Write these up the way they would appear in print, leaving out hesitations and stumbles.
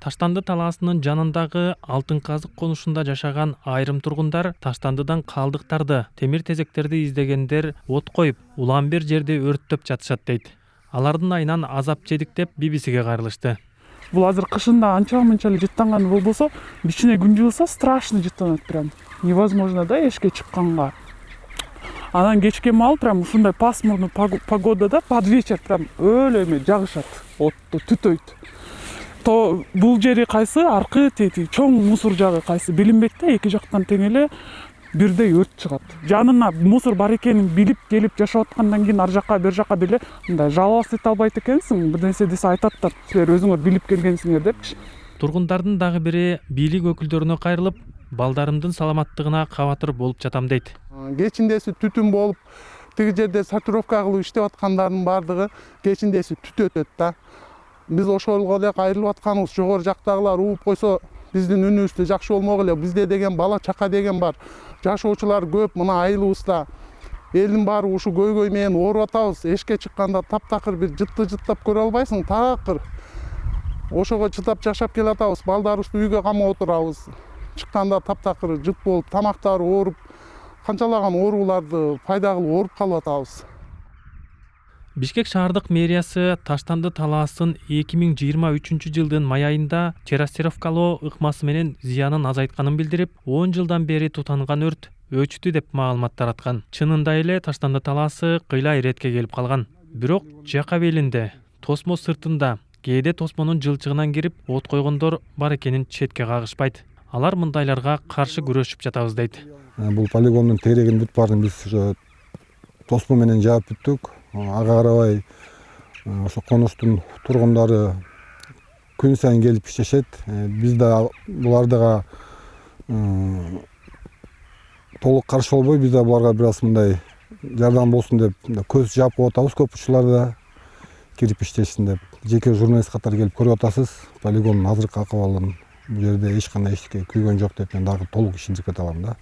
Таштанды талаасынын жанындагы Алтын казык конушунда жашаган айрым тургундар таштандыдан калдыктарды, темир тезектерди издегендер от коюп, улам бир жерди өрттөп жатышат дейт. Алардын айынан азап жедик деп BBC-ге кайрылышты. Бул азыр кышында анча мынча эле жыттанган болбосо, кичине күн жылса страшно жыттанат прям. Невозможно да эшикке чыкканга. Анан кечке маал прям ушундай пасмурный погодада под вечер прям өлө эме жагышат, отту түтөйт. То бул жери кайсы, аркы тети чоң мусор жагы кайсы билинбейт да, эки жактан тең эле бирдей өрт чыгат. Жанына мусор бар экенин билип келип жашап аткандан кийин ар жакка бер жакка деле мындай жалоос эте албайт экенсиң, бир нерсе десе айтаттар, силер өзүңөр билип келгенсиңер депчи. Тургундардын дагы бири бийлик өкүлдөрүнө кайрылып, балдарымдын саламаттыгына кабатыр болуп жатам дейт. Кечиндеси түтүн болуп, тиги жерде сортировка кылып иштеп аткандардын баардыгы кечиндеси түтөтөт да. Биз ошолго эле кайрылып атканыбыз, жогору жактагылар ууп койсо биздин үнүбүз да жакшы болмок эле. Бизде деген бала чака деген бар. Жашоочулар көп, мына айылыбызда элдин баары ушу көйгөй менен ооруп атабыз. Эшикке чыкканда таптакыр бир жыттап көрө албайсың, такыр. Ошого чыдап жашап келатабыз. Балдарыбызды үйгө камап отурабыз. Чыкканда таптакыр жыт болуп, тамактары ооруп, канчалаган ооруларды пайда кылып ооруп калып атабыз. Бишкек шаардык мэриясы Таштанды талаасын 2023 жылдын май айында террасировкалоо ыкмасы менен зыянын азайтканын билдирип, 10 жылдан бери тутанган өрт өчтү деп маалымат тараткан. Чынында эле Таштанды талаасы кыйла иретке келип калган. Бирок жака белинде, тосмо сыртында кээде тосмонун жылчыгынан кирип от койгондор бар экенин четке кагышпайт. Алар мындайларга каршы күрөшүп жатабыз дейт. Бул полигондун терегин бүт баарын биз тосмо менен жаап бүттүк. Ага карабай ошо конуштун тургундары күн сайын келип иштешет. Биз да буларга толук каршы болбой, биз да буларга бир аз мындай жардам болсун деп көз жаап атабыз, көп учурларда кирип иштешсин деп. Жеке журналист катары келип көрүп атасыз. Полигондун азыркы акыбалын бул жерде эч кандай эчтеке күйгөн жок деп мен дагы толук ишендирип кете алам да.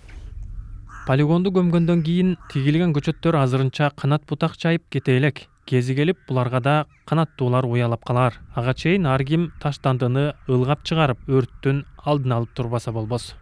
Полигонду көмгөндөн кийин тигилген көчөттөр азырынча канат бутак жайып кете элек. Кези келип, буларга да канаттуулар уялап калар. Ага чейин ар ким таштандыны ылгап чыгарып, өрттүн алдын алып турбаса болбос.